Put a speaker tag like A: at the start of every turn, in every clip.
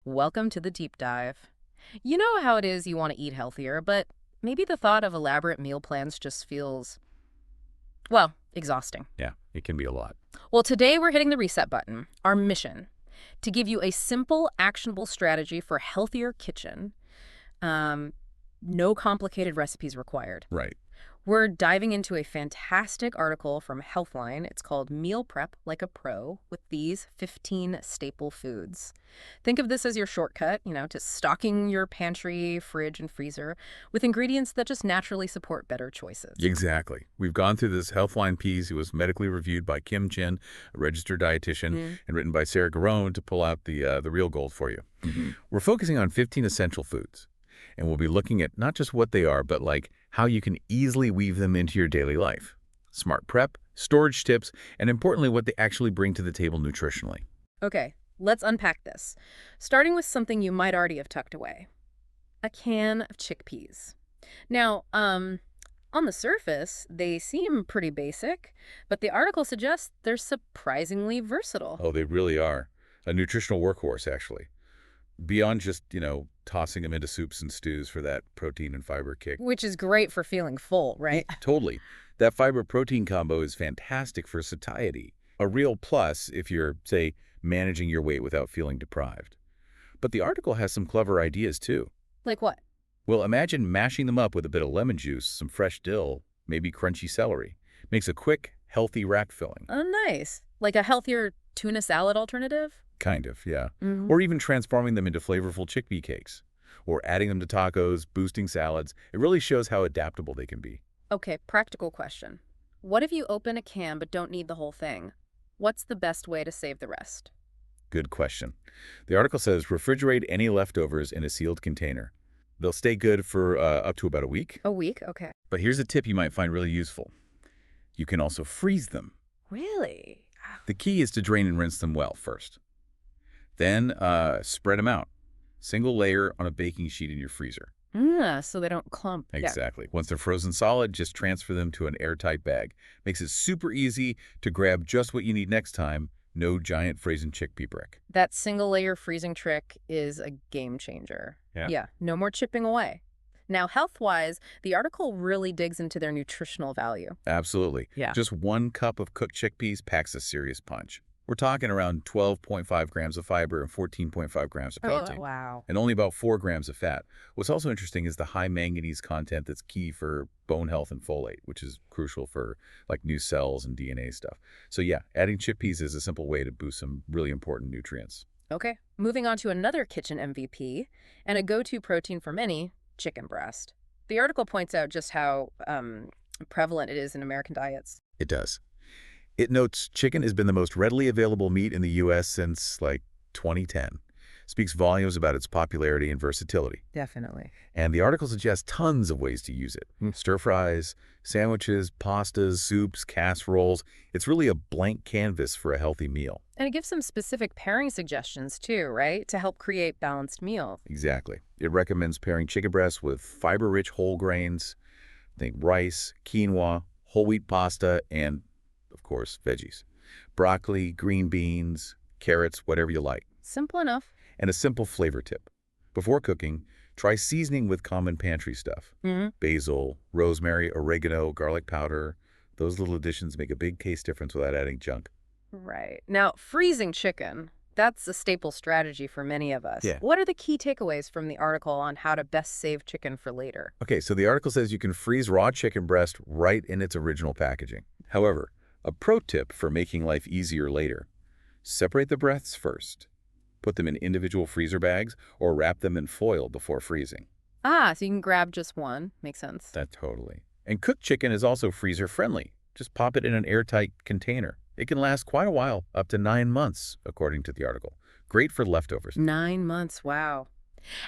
A: Welcome to the deep dive. You know how it is you want to eat healthier, but maybe the thought of elaborate meal plans just feels, well, exhausting.
B: Yeah, it can be a lot.
A: Well, today we're hitting the reset button. Our mission to give you a simple, actionable strategy for a healthier kitchen. Um, no complicated recipes required.
B: Right.
A: We're diving into a fantastic article from Healthline. It's called Meal Prep Like a Pro with these 15 staple foods. Think of this as your shortcut, to stocking your pantry, fridge, and freezer with ingredients that just naturally support better choices.
B: Exactly. We've gone through this Healthline piece. It was medically reviewed by Kim Chin, a registered dietitian, and written by Sarah Garone to pull out the real gold for you. We're focusing on 15 essential foods, and we'll be looking at not just what they are, but like how you can easily weave them into your daily life. Smart prep, storage tips, and importantly, what they actually bring to the table nutritionally.
A: Okay, let's unpack this. Starting with something you might already have tucked away. A can of chickpeas. Now, on the surface, they seem pretty basic, but the article suggests they're surprisingly versatile.
B: Oh, they really are. A nutritional workhorse, actually. Beyond just, tossing them into soups and stews for that protein and fiber kick.
A: Which is great for feeling full, right?
B: Totally. That fiber-protein combo is fantastic for satiety. A real plus if you're, say, managing your weight without feeling deprived. But the article has some clever ideas, too.
A: Like what?
B: Well, imagine mashing them up with a bit of lemon juice, some fresh dill, maybe crunchy celery. Makes a quick, healthy rack filling.
A: Oh, nice. Like a healthier tuna salad alternative?
B: Kind of, yeah. Or even transforming them into flavorful chickpea cakes. Or adding them to tacos, boosting salads. It really shows how adaptable they can be.
A: Okay, practical question. What if you open a can but don't need the whole thing? What's the best way to save the rest?
B: Good question. The article says refrigerate any leftovers in a sealed container. They'll stay good for up to about a week.
A: A week? Okay.
B: But here's a tip you might find really useful. You can also freeze them.
A: Really?
B: The key is to drain and rinse them well first. Then spread them out. Single layer on a baking sheet in your freezer.
A: So they don't clump.
B: Exactly. Once they're frozen solid, just transfer them to an airtight bag. Makes it super easy to grab just what you need next time. No giant frozen chickpea brick.
A: That single layer freezing trick is a game changer.
B: Yeah.
A: No more chipping away. Now, health-wise, the article really digs into their nutritional value.
B: Absolutely.
A: Yeah.
B: Just 1 cup of cooked chickpeas packs a serious punch. We're talking around 12.5 grams of fiber and 14.5 grams of protein.
A: Oh, wow.
B: And only about 4 grams of fat. What's also interesting is the high manganese content that's key for bone health and folate, which is crucial for like new cells and DNA stuff. So yeah, adding chickpeas is a simple way to boost some really important nutrients.
A: Okay, moving on to another kitchen MVP and a go-to protein for many, chicken breast. The article points out just how prevalent it is in American diets.
B: It does. It notes chicken has been the most readily available meat in the U.S. since, 2010. Speaks volumes about its popularity and versatility.
A: Definitely.
B: And the article suggests tons of ways to use it. Stir-fries, sandwiches, pastas, soups, casseroles. It's really a blank canvas for a healthy meal.
A: And it gives some specific pairing suggestions too, right? To help create balanced meals.
B: Exactly. It recommends pairing chicken breasts with fiber-rich whole grains, think rice, quinoa, whole wheat pasta, and of course, veggies. Broccoli, green beans, carrots, whatever you like.
A: Simple enough.
B: And a simple flavor tip. Before cooking, try seasoning with common pantry stuff. Basil, rosemary, oregano, garlic powder. Those little additions make a big taste difference without adding junk.
A: Right. Now, freezing chicken, that's a staple strategy for many of us.
B: Yeah.
A: What are the key takeaways from the article on how to best save chicken for later?
B: Okay, so the article says you can freeze raw chicken breast right in its original packaging. However, a pro tip for making life easier later: separate the breasts first. Put them in individual freezer bags or wrap them in foil before freezing.
A: So you can grab just one. Makes sense.
B: That totally. And cooked chicken is also freezer friendly. Just pop it in an airtight container. It can last quite a while, up to 9 months, according to the article. Great for leftovers.
A: 9 months, wow.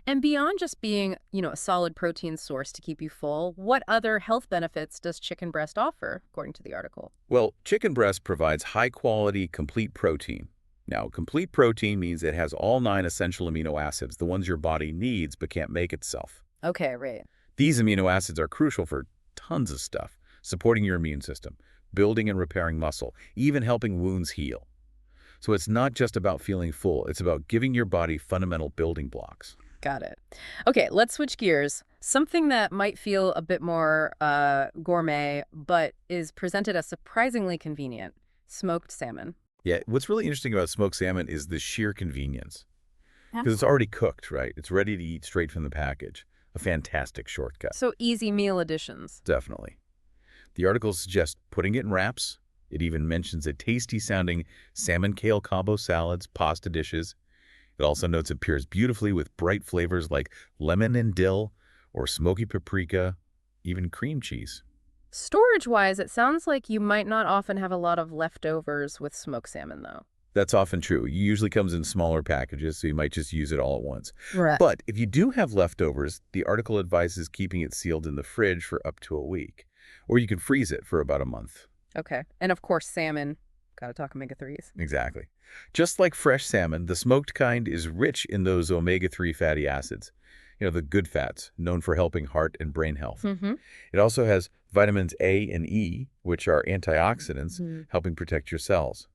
A: And beyond just being, a solid protein source to keep you full, what other health benefits does chicken breast offer, according to the article?
B: Well, chicken breast provides high-quality, complete protein. Now, complete protein means it has all 9 essential amino acids, the ones your body needs but can't make itself.
A: Okay, right.
B: These amino acids are crucial for tons of stuff: supporting your immune system, building and repairing muscle, even helping wounds heal. So it's not just about feeling full, it's about giving your body fundamental building blocks.
A: Got it. Okay, let's switch gears. Something that might feel a bit more gourmet, but is presented as surprisingly convenient. Smoked salmon.
B: Yeah, what's really interesting about smoked salmon is the sheer convenience.
A: Yeah.
B: Because it's already cooked, right? It's ready to eat straight from the package. A fantastic shortcut.
A: So easy meal additions.
B: Definitely. The article suggests putting it in wraps. It even mentions a tasty-sounding salmon kale combo salads, pasta dishes. It also notes it pairs beautifully with bright flavors like lemon and dill or smoky paprika, even cream cheese.
A: Storage-wise, it sounds like you might not often have a lot of leftovers with smoked salmon, though.
B: That's often true. It usually comes in smaller packages, so you might just use it all at once.
A: Right.
B: But if you do have leftovers, the article advises keeping it sealed in the fridge for up to a week. Or you can freeze it for about a month.
A: Okay. And of course, salmon. Gotta talk omega-3s.
B: Exactly. Just like fresh salmon, the smoked kind is rich in those omega-3 fatty acids. The good fats, known for helping heart and brain health.
A: Mm-hmm.
B: It also has vitamins A and E, which are antioxidants, helping protect your cells.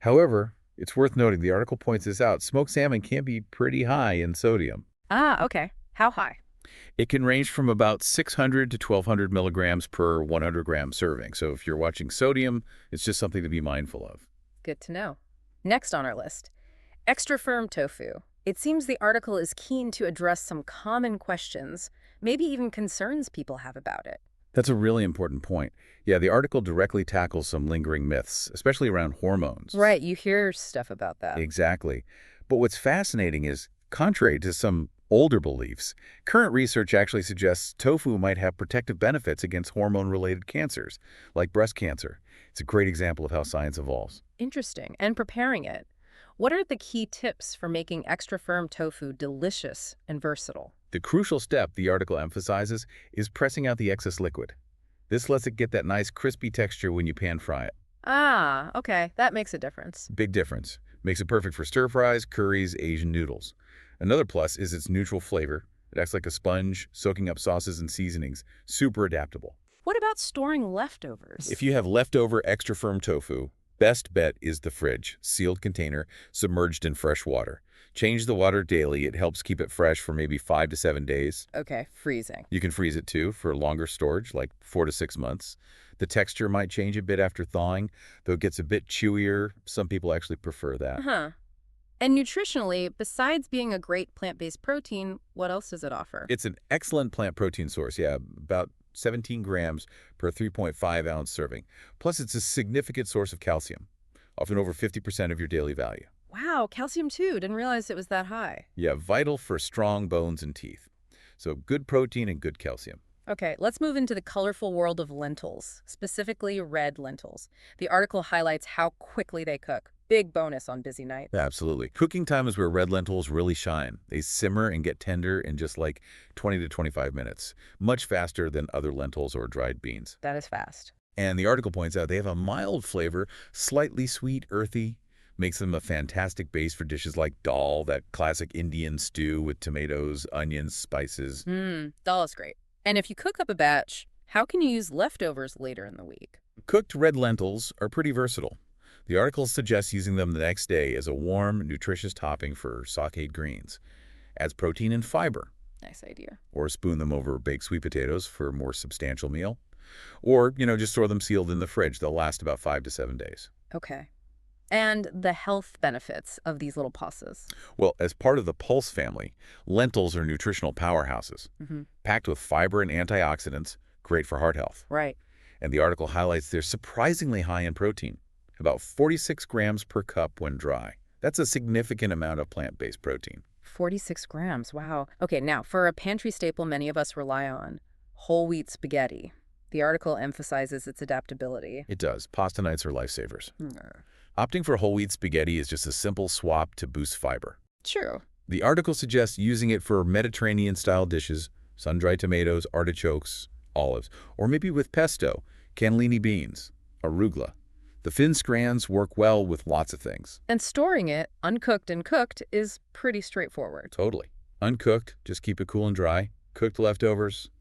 B: However, it's worth noting, the article points this out, smoked salmon can be pretty high in sodium.
A: Ah, okay. How high?
B: It can range from about 600 to 1,200 milligrams per 100-gram serving. So if you're watching sodium, it's just something to be mindful of.
A: Good to know. Next on our list, extra firm tofu. It seems the article is keen to address some common questions, maybe even concerns people have about it.
B: That's a really important point. Yeah, the article directly tackles some lingering myths, especially around hormones.
A: Right, you hear stuff about that.
B: Exactly. But what's fascinating is, contrary to some older beliefs, current research actually suggests tofu might have protective benefits against hormone-related cancers, like breast cancer. It's a great example of how science evolves.
A: Interesting. And preparing it. What are the key tips for making extra firm tofu delicious and versatile?
B: The crucial step the article emphasizes is pressing out the excess liquid. This lets it get that nice crispy texture when you pan fry it.
A: Ah, okay. That makes a difference.
B: Big difference. Makes it perfect for stir fries, curries, Asian noodles. Another plus is its neutral flavor. It acts like a sponge, soaking up sauces and seasonings. Super adaptable.
A: What about storing leftovers?
B: If you have leftover extra firm tofu, best bet is the fridge, sealed container, submerged in fresh water. Change the water daily. It helps keep it fresh for maybe 5 to 7 days.
A: Okay, freezing.
B: You can freeze it too for longer storage, like 4 to 6 months. The texture might change a bit after thawing, though it gets a bit chewier. Some people actually prefer that.
A: Uh-huh. And nutritionally, besides being a great plant-based protein, what else does it offer?
B: It's an excellent plant protein source, yeah, about 17 grams per 3.5-ounce serving. Plus, it's a significant source of calcium, often over 50% of your daily value.
A: Wow, calcium too. Didn't realize it was that high.
B: Yeah, vital for strong bones and teeth. So good protein and good calcium.
A: Okay, let's move into the colorful world of lentils, specifically red lentils. The article highlights how quickly they cook. Big bonus on busy nights.
B: Absolutely. Cooking time is where red lentils really shine. They simmer and get tender in just like 20 to 25 minutes, much faster than other lentils or dried beans.
A: That is fast.
B: And the article points out they have a mild flavor, slightly sweet, earthy, makes them a fantastic base for dishes like dal, that classic Indian stew with tomatoes, onions, spices.
A: Dal is great. And if you cook up a batch, how can you use leftovers later in the week?
B: Cooked red lentils are pretty versatile. The article suggests using them the next day as a warm, nutritious topping for sautéed greens. Adds protein and fiber.
A: Nice idea.
B: Or spoon them over baked sweet potatoes for a more substantial meal. Or, just store them sealed in the fridge. They'll last about 5 to 7 days.
A: Okay. And the health benefits of these little pastas?
B: Well, as part of the pulse family, lentils are nutritional powerhouses. Packed with fiber and antioxidants, great for heart health.
A: Right.
B: And the article highlights they're surprisingly high in protein, about 46 grams per cup when dry. That's a significant amount of plant-based protein.
A: 46 grams, wow. Okay, now, for a pantry staple many of us rely on, whole wheat spaghetti. The article emphasizes its adaptability.
B: It does. Pasta nights are lifesavers. Opting for whole wheat spaghetti is just a simple swap to boost fiber.
A: True.
B: The article suggests using it for Mediterranean-style dishes, sun-dried tomatoes, artichokes, olives, or maybe with pesto, cannellini beans, arugula. The thin strands work well with lots of things.
A: And storing it, uncooked and cooked, is pretty straightforward.
B: Totally. Uncooked, just keep it cool and dry. Cooked leftovers,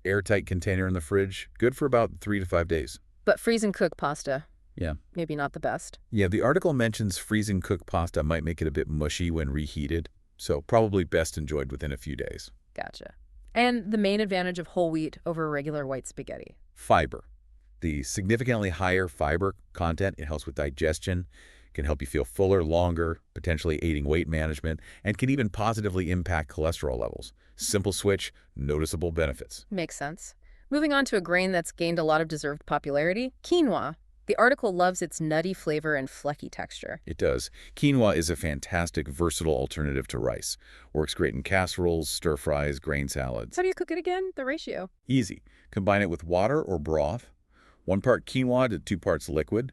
B: airtight container in the fridge, good for about 3 to 5 days.
A: But freeze and cook pasta,
B: Yeah.
A: Maybe not the best.
B: Yeah, the article mentions freezing cooked pasta might make it a bit mushy when reheated, so probably best enjoyed within a few days.
A: Gotcha. And the main advantage of whole wheat over regular white spaghetti.
B: Fiber. The significantly higher fiber content, it helps with digestion, can help you feel fuller longer, potentially aiding weight management, and can even positively impact cholesterol levels. Simple switch, noticeable benefits.
A: Makes sense. Moving on to a grain that's gained a lot of deserved popularity, quinoa. The article loves its nutty flavor and flecky texture.
B: It does. Quinoa is a fantastic, versatile alternative to rice. Works great in casseroles, stir-fries, grain salads.
A: How do you cook it again? The ratio.
B: Easy. Combine it with water or broth. 1 part quinoa to 2 parts liquid.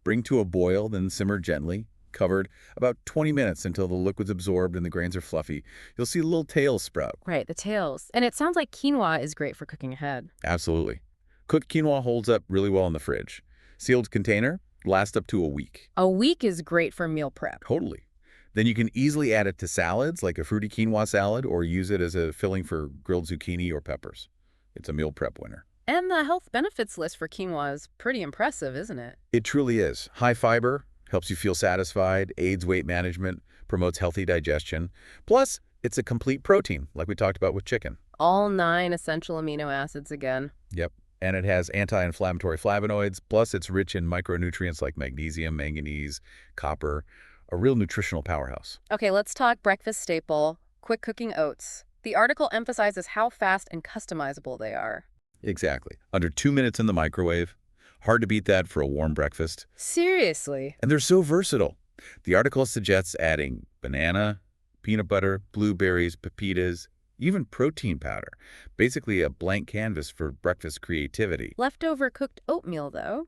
B: Bring to a boil, then simmer gently, covered, about 20 minutes until the liquid's absorbed and the grains are fluffy. You'll see little tails sprout.
A: Right, the tails. And it sounds like quinoa is great for cooking ahead.
B: Absolutely. Cooked quinoa holds up really well in the fridge. Sealed container lasts up to a week.
A: A week is great for meal prep.
B: Totally. Then you can easily add it to salads, like a fruity quinoa salad, or use it as a filling for grilled zucchini or peppers. It's a meal prep winner.
A: And the health benefits list for quinoa is pretty impressive, isn't it?
B: It truly is. High fiber, helps you feel satisfied, aids weight management, promotes healthy digestion. Plus, it's a complete protein, like we talked about with chicken.
A: All 9 essential amino acids again.
B: Yep. And it has anti-inflammatory flavonoids, plus it's rich in micronutrients like magnesium, manganese, copper, a real nutritional powerhouse.
A: Okay, let's talk breakfast staple, quick cooking oats. The article emphasizes how fast and customizable they are.
B: Exactly. Under 2 minutes in the microwave. Hard to beat that for a warm breakfast.
A: Seriously?
B: And they're so versatile. The article suggests adding banana, peanut butter, blueberries, pepitas, even protein powder. Basically a blank canvas for breakfast creativity.
A: Leftover cooked oatmeal, though.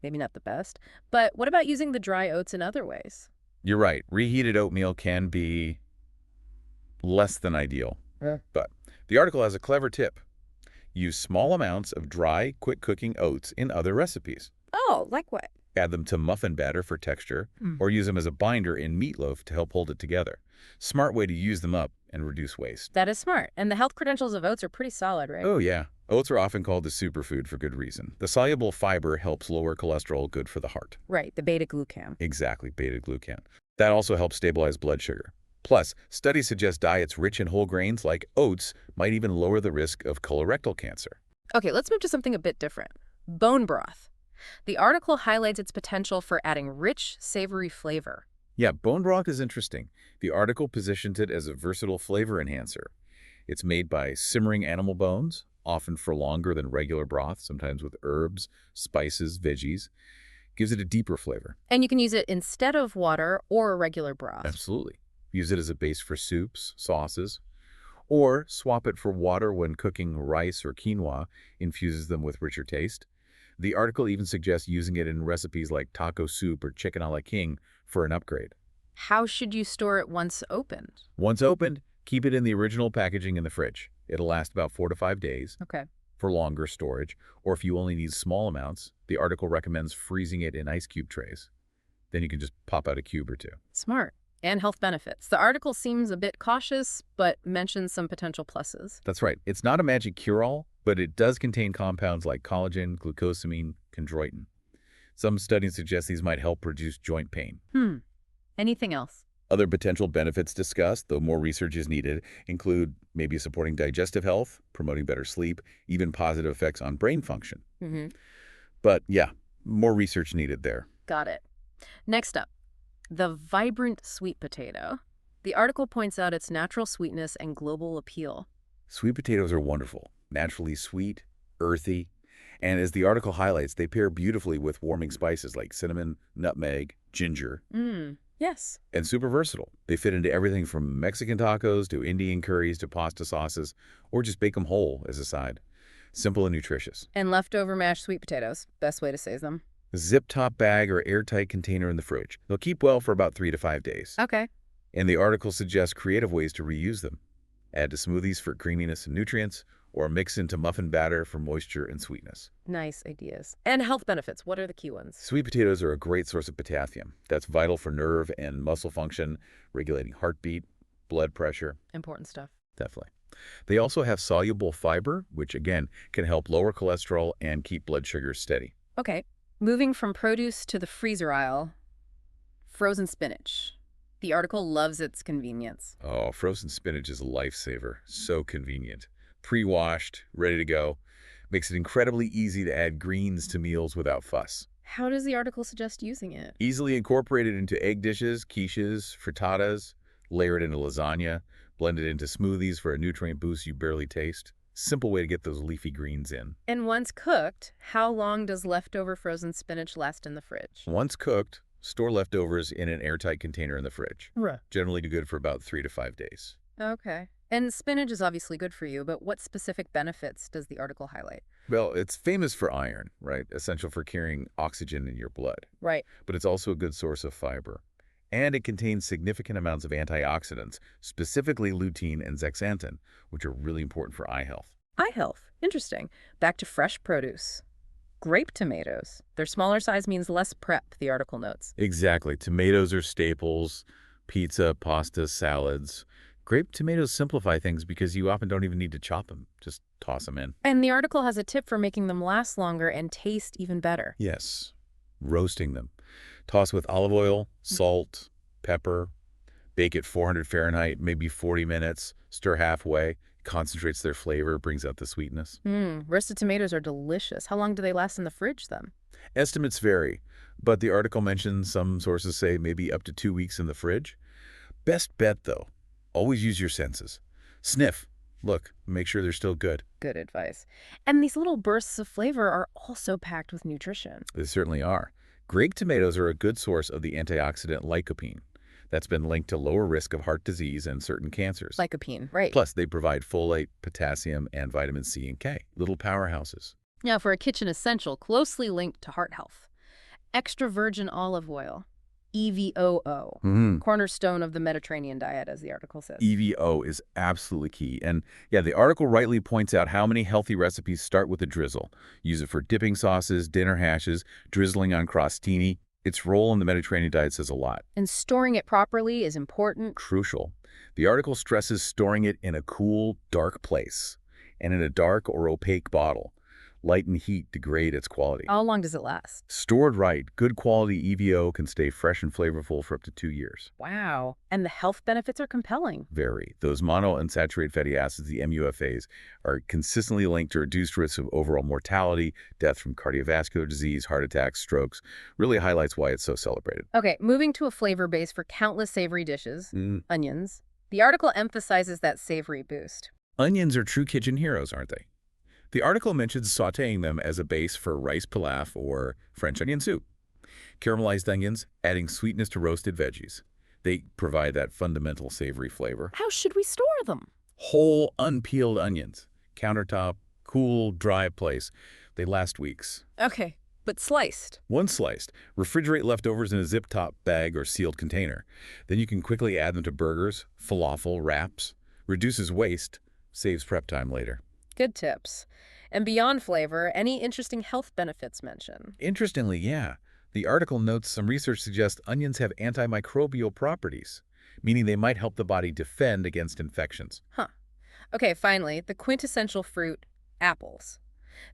A: Maybe not the best. But what about using the dry oats in other ways?
B: You're right. Reheated oatmeal can be less than ideal. But the article has a clever tip. Use small amounts of dry, quick-cooking oats in other recipes.
A: Oh, like what?
B: Add them to muffin batter for texture, or use them as a binder in meatloaf to help hold it together. Smart way to use them up and reduce waste.
A: That is smart. And the health credentials of oats are pretty solid, right?
B: Oh, yeah. Oats are often called the superfood for good reason. The soluble fiber helps lower cholesterol, good for the heart.
A: Right, the beta-glucan.
B: Exactly, beta-glucan. That also helps stabilize blood sugar. Plus, studies suggest diets rich in whole grains like oats might even lower the risk of colorectal cancer.
A: Okay, let's move to something a bit different. Bone broth. The article highlights its potential for adding rich, savory flavor.
B: Yeah, bone broth is interesting. The article positions it as a versatile flavor enhancer. It's made by simmering animal bones, often for longer than regular broth, sometimes with herbs, spices, veggies. Gives it a deeper flavor.
A: And you can use it instead of water or a regular broth.
B: Absolutely. Use it as a base for soups, sauces, or swap it for water when cooking rice or quinoa, infuses them with richer taste. The article even suggests using it in recipes like taco soup or chicken a la king for an upgrade.
A: How should you store it once opened?
B: Once opened, keep it in the original packaging in the fridge. It'll last about 4 to 5 days.
A: Okay.
B: For longer storage, or if you only need small amounts, the article recommends freezing it in ice cube trays. Then you can just pop out a cube or two.
A: Smart. And health benefits. The article seems a bit cautious, but mentions some potential pluses.
B: That's right. It's not a magic cure-all, but it does contain compounds like collagen, glucosamine, chondroitin. Some studies suggest these might help reduce joint pain.
A: Anything else?
B: Other potential benefits discussed, though more research is needed, include maybe supporting digestive health, promoting better sleep, even positive effects on brain function. But yeah, more research needed there.
A: Got it. Next up, the vibrant sweet potato. The article points out its natural sweetness and global appeal.
B: Sweet potatoes are wonderful, naturally sweet, earthy, and as the article highlights, they pair beautifully with warming spices like cinnamon, nutmeg, ginger.
A: Yes.
B: And super versatile. They fit into everything from Mexican tacos to Indian curries to pasta sauces, or just bake them whole as a side. Simple and nutritious.
A: And leftover mashed sweet potatoes. Best way to save them.
B: Zip-top bag or airtight container in the fridge. They'll keep well for about 3 to 5 days.
A: Okay.
B: And the article suggests creative ways to reuse them. Add to smoothies for creaminess and nutrients, or mix into muffin batter for moisture and sweetness.
A: Nice ideas. And health benefits. What are the key ones?
B: Sweet potatoes are a great source of potassium. That's vital for nerve and muscle function, regulating heartbeat, blood pressure.
A: Important stuff.
B: Definitely. They also have soluble fiber, which again can help lower cholesterol and keep blood sugars steady.
A: Okay. Moving from produce to the freezer aisle, frozen spinach. The article loves its convenience.
B: Oh, frozen spinach is a lifesaver. So convenient. Pre-washed, ready to go. Makes it incredibly easy to add greens to meals without fuss.
A: How does the article suggest using it?
B: Easily incorporated into egg dishes, quiches, frittatas, layer it into lasagna, blend it into smoothies for a nutrient boost you barely taste. Simple way to get those leafy greens in.
A: And once cooked, how long does leftover frozen spinach last in the fridge?
B: Once cooked, store leftovers in an airtight container in the fridge.
A: Right.
B: Generally good for about 3 to 5 days.
A: Okay. And spinach is obviously good for you, but what specific benefits does the article highlight?
B: Well, it's famous for iron, right? Essential for carrying oxygen in your blood.
A: Right.
B: But it's also a good source of fiber. And it contains significant amounts of antioxidants, specifically lutein and zeaxanthin, which are really important for eye health.
A: Eye health. Interesting. Back to fresh produce. Grape tomatoes. Their smaller size means less prep, the article notes.
B: Exactly. Tomatoes are staples, pizza, pasta, salads. Grape tomatoes simplify things because you often don't even need to chop them. Just toss them in.
A: And the article has a tip for making them last longer and taste even better.
B: Yes. Roasting them. Toss with olive oil, salt, pepper. Bake at 400 Fahrenheit, maybe 40 minutes. Stir halfway. Concentrates their flavor, brings out the sweetness.
A: Roasted tomatoes are delicious. How long do they last in the fridge, then?
B: Estimates vary, but the article mentions some sources say maybe up to 2 weeks in the fridge. Best bet, though, always use your senses. Sniff. Look, make sure they're still good.
A: Good advice. And these little bursts of flavor are also packed with nutrition.
B: They certainly are. Grape tomatoes are a good source of the antioxidant lycopene. That's been linked to lower risk of heart disease and certain cancers.
A: Lycopene, right.
B: Plus, they provide folate, potassium, and vitamin C and K. Little powerhouses.
A: Now, for a kitchen essential closely linked to heart health, extra virgin olive oil, EVOO, cornerstone of the Mediterranean diet, as the article says.
B: EVO is absolutely key. And yeah, the article rightly points out how many healthy recipes start with a drizzle. Use it for dipping sauces, dinner hashes, drizzling on crostini. Its role in the Mediterranean diet says a lot.
A: And storing it properly is important.
B: Crucial. The article stresses storing it in a cool, dark place and in a dark or opaque bottle. Light and heat degrade its quality.
A: How long does it last?
B: Stored right, good quality EVO can stay fresh and flavorful for up to 2 years.
A: Wow. And the health benefits are compelling.
B: Very. Those monounsaturated fatty acids, the MUFAs, are consistently linked to reduced risks of overall mortality, death from cardiovascular disease, heart attacks, strokes. Really highlights why it's so celebrated.
A: Okay, moving to a flavor base for countless savory dishes, onions. The article emphasizes that savory boost.
B: Onions are true kitchen heroes, aren't they? The article mentions sautéing them as a base for rice pilaf or French onion soup. Caramelized onions, adding sweetness to roasted veggies. They provide that fundamental savory flavor.
A: How should we store them?
B: Whole, unpeeled onions. Countertop, cool, dry place. They last weeks.
A: Okay, but sliced.
B: Once sliced, refrigerate leftovers in a zip-top bag or sealed container. Then you can quickly add them to burgers, falafel, wraps. Reduces waste, saves prep time later.
A: Good tips. And beyond flavor, any interesting health benefits mentioned?
B: Interestingly, yeah. The article notes some research suggests onions have antimicrobial properties, meaning they might help the body defend against infections.
A: Huh. Okay, finally, the quintessential fruit, apples.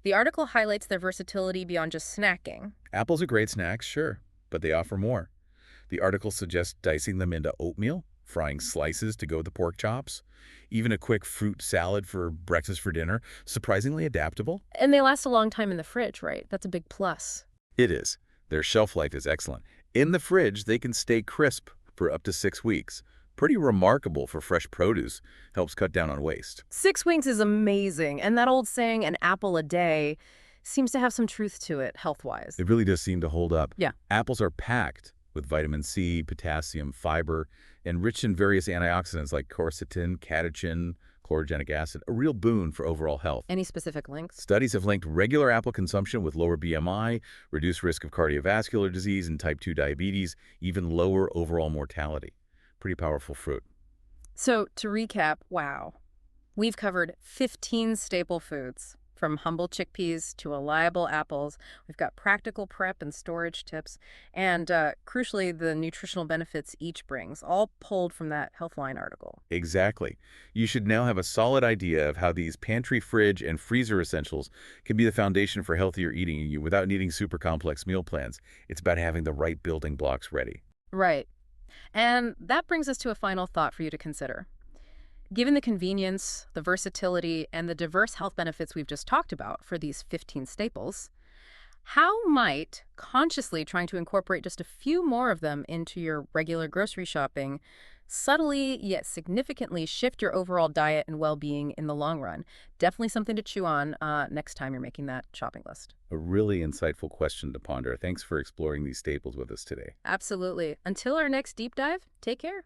A: The article highlights their versatility beyond just snacking.
B: Apples are great snacks, sure, but they offer more. The article suggests dicing them into oatmeal, frying slices to go with the pork chops, even a quick fruit salad for breakfast for dinner. Surprisingly adaptable.
A: And they last a long time in the fridge, right? That's a big plus.
B: It is. Their shelf life is excellent. In the fridge, they can stay crisp for up to 6 weeks. Pretty remarkable for fresh produce. Helps cut down on waste.
A: 6 weeks is amazing. And that old saying, an apple a day, seems to have some truth to it, health-wise.
B: It really does seem to hold up.
A: Yeah.
B: Apples are packed with vitamin C, potassium, fiber, and rich in various antioxidants like quercetin, catechin, chlorogenic acid, a real boon for overall health.
A: Any specific links?
B: Studies have linked regular apple consumption with lower BMI, reduced risk of cardiovascular disease and type 2 diabetes, even lower overall mortality. Pretty powerful fruit.
A: So, to recap, wow. We've covered 15 staple foods, From humble chickpeas to reliable apples, we've got practical prep and storage tips, and crucially, the nutritional benefits each brings, all pulled from that Healthline article.
B: Exactly. You should now have a solid idea of how these pantry, fridge, and freezer essentials can be the foundation for healthier eating you without needing super complex meal plans. It's about having the right building blocks ready.
A: Right. And that brings us to a final thought for you to consider. Given the convenience, the versatility, and the diverse health benefits we've just talked about for these 15 staples, how might consciously trying to incorporate just a few more of them into your regular grocery shopping subtly yet significantly shift your overall diet and well-being in the long run? Definitely something to chew on next time you're making that shopping list.
B: A really insightful question to ponder. Thanks for exploring these staples with us today.
A: Absolutely. Until our next deep dive, take care.